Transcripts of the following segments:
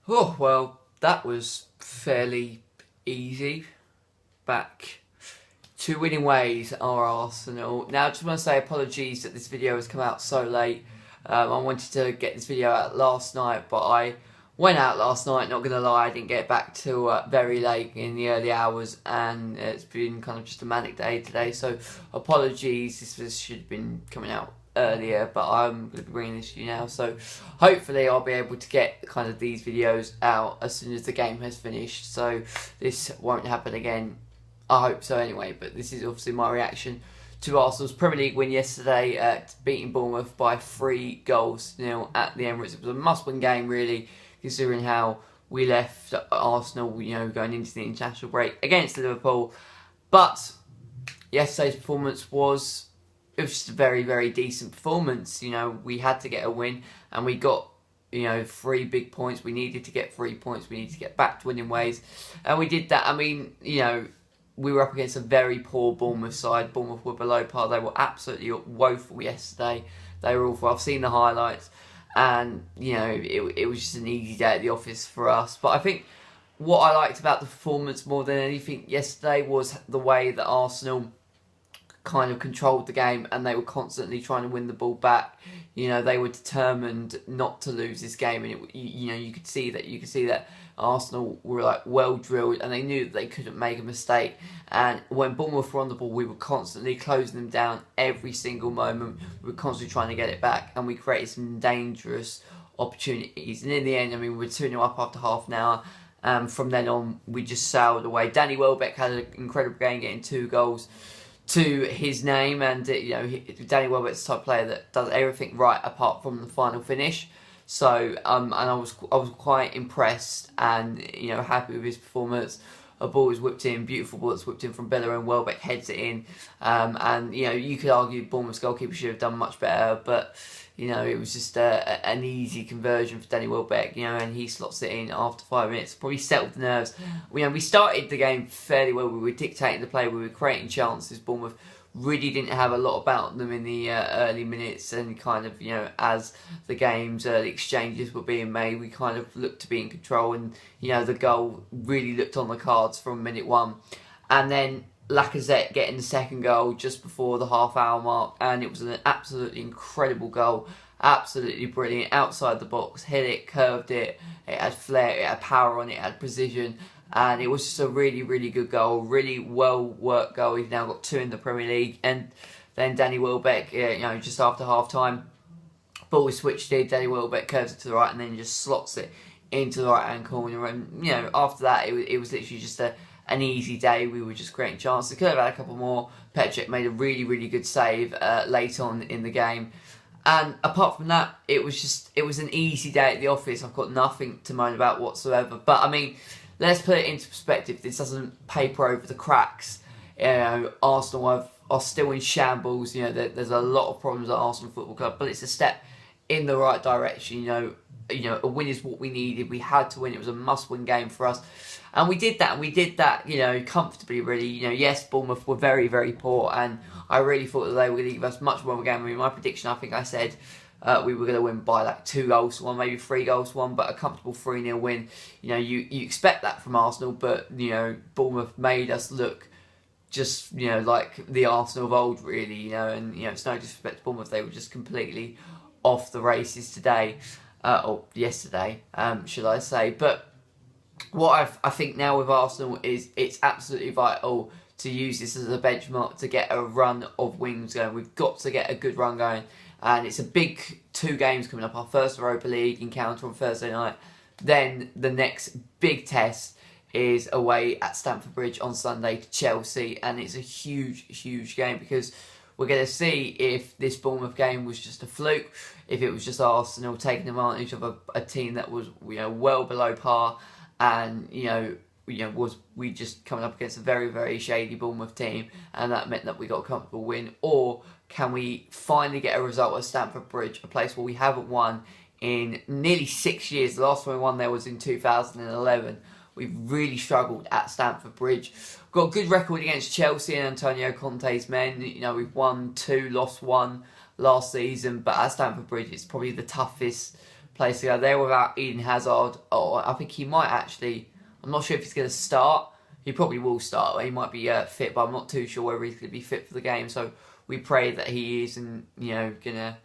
Oh, well, that was fairly easy. Back to winning ways are Arsenal. Now, I just want to say apologies that this video has come out so late. I wanted to get this video out last night, but I went out last night, not going to lie. I didn't get back till very late in the early hours, and it's been kind of just a manic day today, so apologies. This should have been coming out earlier, but I'm going to be bringing this to you now, so hopefully I'll be able to get kind of these videos out as soon as the game has finished, so this won't happen again. I hope so anyway, but this is obviously my reaction to Arsenal's Premier League win yesterday, beating Bournemouth by 3-0 at the Emirates. It was a must-win game, really, considering how we left Arsenal, going into the international break against Liverpool. But yesterday's performance was just a very, very decent performance. We had to get a win, and we got 3 big points. We needed to get 3 points. We needed to get back to winning ways, and we did that. I mean, we were up against a very poor Bournemouth side. Bournemouth were below par. They were absolutely woeful yesterday. They were awful. I've seen the highlights, and it was just an easy day at the office for us. But I think what I liked about the performance more than anything yesterday was the way that Arsenal kind of controlled the game, and they were constantly trying to win the ball back. They were determined not to lose this game, and you could see that Arsenal were like well drilled, and they knew that they couldn't make a mistake. And when Bournemouth were on the ball, we were constantly closing them down every single moment. We were constantly trying to get it back, and we created some dangerous opportunities. And in the end, we were 2-0 up after half an hour. From then on, we just sailed away. Danny Welbeck had an incredible game, getting 2 goals to his name, and Danny Welbeck's the type of player that does everything right apart from the final finish. So and I was quite impressed and happy with his performance. A ball was whipped in, beautiful ball that's whipped in from Bella, and Welbeck heads it in. And you could argue Bournemouth's goalkeeper should have done much better, but it was just an easy conversion for Danny Welbeck, and he slots it in after 5 minutes. Probably settled the nerves. We started the game fairly well. We were dictating the play. We were creating chances. Bournemouth really didn't have a lot about them in the early minutes, and kind of, as the game's early exchanges were being made, we kind of looked to be in control, and, the goal really looked on the cards from minute 1. And then Lacazette getting the second goal just before the half-hour mark, and it was an absolutely incredible goal. Absolutely brilliant, outside the box, hit it, curved it, it had flair, it had power on it, it had precision, and it was just a really, really good goal, really well-worked goal. He's now got 2 in the Premier League. And then Danny Welbeck, just after half-time, ball was switched in, Danny Welbeck curves it to the right and then just slots it into the right-hand corner. And, after that, it was literally just an easy day. We were just creating chances. Could have had a couple more. Petrik made a really, really good save late on in the game. And apart from that, it was an easy day at the office. I've got nothing to moan about whatsoever. But, let's put it into perspective. This doesn't paper over the cracks. Arsenal are still in shambles. There's a lot of problems at Arsenal Football Club, but it's a step in the right direction. A win is what we needed. We had to win. It was a must-win game for us, and we did that. And we did that, comfortably. Really, yes, Bournemouth were very, very poor, and I really thought that they were going to give us much more of a game. My prediction, I think I said, we were going to win by like 2 goals to 1, maybe 3 goals to 1, but a comfortable 3-0 win. You expect that from Arsenal, but Bournemouth made us look just like the Arsenal of old, really. And it's no disrespect to Bournemouth, they were just completely off the races today, or yesterday, should I say. But what I think now with Arsenal is it's absolutely vital to use this as a benchmark to get a run of wins going. We've got to get a good run going. And it's a big 2 games coming up. Our first Europa League encounter on Thursday night. Then the next big test is away at Stamford Bridge on Sunday to Chelsea. And it's a huge, huge game, because we're going to see if this Bournemouth game was just a fluke, if it was just Arsenal taking advantage of a team that was well below par, and was we just coming up against a very, very shady Bournemouth team, and that meant that we got a comfortable win. Or can we finally get a result at Stamford Bridge, a place where we haven't won in nearly 6 years? The last time we won there was in 2011. We've really struggled at Stamford Bridge. We've got a good record against Chelsea and Antonio Conte's men. We've won 2, lost 1 last season, but at Stamford Bridge it's probably the toughest place to go. They're without Eden Hazard. Oh, I think he might actually. I'm not sure if he's going to start. He probably will start. He might be fit, but I'm not too sure whether he's going to be fit for the game. So we pray that he is, and going to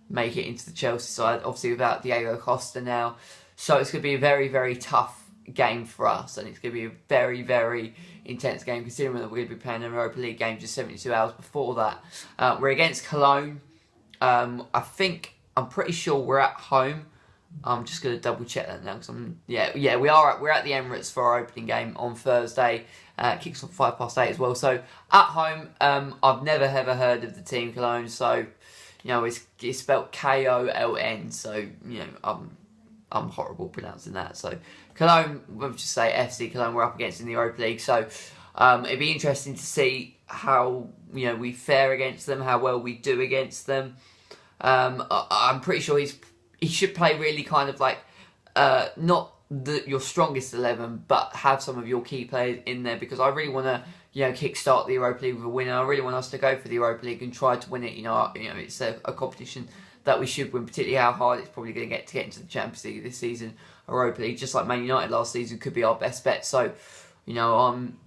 make it into the Chelsea side. Obviously without Diego Costa now, so it's going to be a very, very tough game for us, and it's going to be a very, very intense game considering that we're going to be playing an Europa League game just 72 hours before that. We're against Cologne. I'm pretty sure we're at home. I'm just going to double check that now because we're at the Emirates for our opening game on Thursday. Kicks off 8:05 as well. So at home, I've never ever heard of the team Cologne. So it's spelled Koln. So I'm horrible pronouncing that. So Cologne, we'll just say FC Cologne, we're up against in the Europa League. So it'd be interesting to see how we fare against them, how well we do against them. I'm pretty sure he should play really kind of like not your strongest 11, but have some of your key players in there, because I really want to kickstart the Europa League with a win. I really want us to go for the Europa League and try to win it. It's a competition that we should win, particularly how hard it's probably going to get into the Champions League this season. Europa League, just like Man United last season, could be our best bet. So, I'm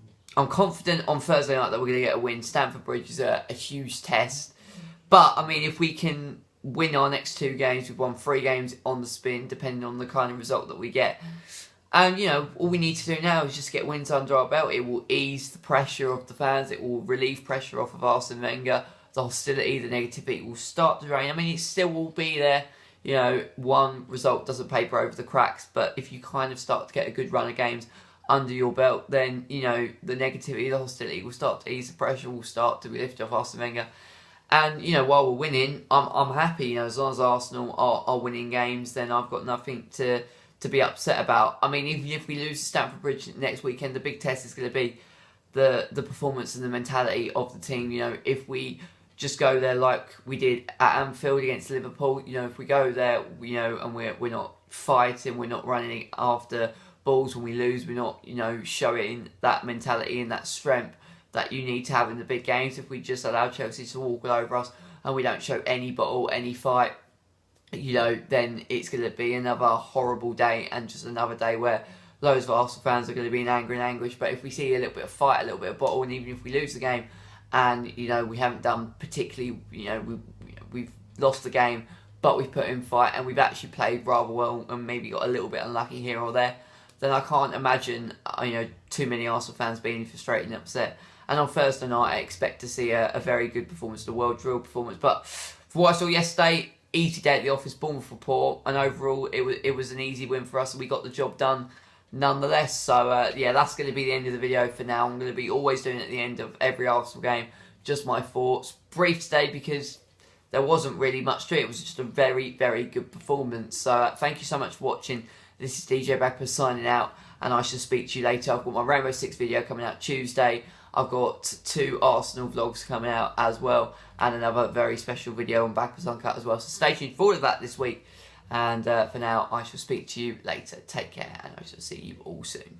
confident on Thursday night that we're going to get a win. Stamford Bridge is a huge test. But, I mean, if we can win our next 2 games, we've won 3 games on the spin, depending on the kind of result that we get. And, all we need to do now is just get wins under our belt. It will ease the pressure of the fans. It will relieve pressure off of Arsene Wenger. The hostility, the negativity will start to drain. I mean, it still will be there. One result doesn't paper over the cracks, but if you kind of start to get a good run of games under your belt, then, the negativity, the hostility will start to ease, the pressure will start to be lifted off Arsene Wenger. And, while we're winning, I'm happy, as long as Arsenal are winning games, then I've got nothing to be upset about. I mean, even if we lose to Stamford Bridge next weekend, the big test is going to be the performance and the mentality of the team. If we just go there like we did at Anfield against Liverpool, if we go there, and we're not fighting, we're not running after balls when we lose, we're not, showing that mentality and that strength that you need to have in the big games. If we just allow Chelsea to walk all over us and we don't show any bottle, any fight, then it's going to be another horrible day, and just another day where loads of Arsenal fans are going to be in anger and anguish. But if we see a little bit of fight, a little bit of bottle, and even if we lose the game, and we haven't done particularly, we've lost the game, but we've put in fight and we've actually played rather well and maybe got a little bit unlucky here or there, then I can't imagine too many Arsenal fans being frustrated and upset. And on Thursday night, I expect to see a very good performance, a well-drilled performance. But for what I saw yesterday, easy day at the office, Bournemouth were poor, and overall it was an easy win for us, and we got the job done nonetheless. So that's going to be the end of the video for now. I'm going to be always doing it at the end of every Arsenal game, just my thoughts. Brief today because there wasn't really much to it. It was just a very, very good performance. So thank you so much for watching. This is DJ Bagpuss signing out, and I shall speak to you later. I've got my Rainbow Six video coming out Tuesday. I've got 2 Arsenal vlogs coming out as well, and another very special video on Bagpuss Uncut as well. So stay tuned for all of that this week. And for now, I shall speak to you later. Take care, and I shall see you all soon.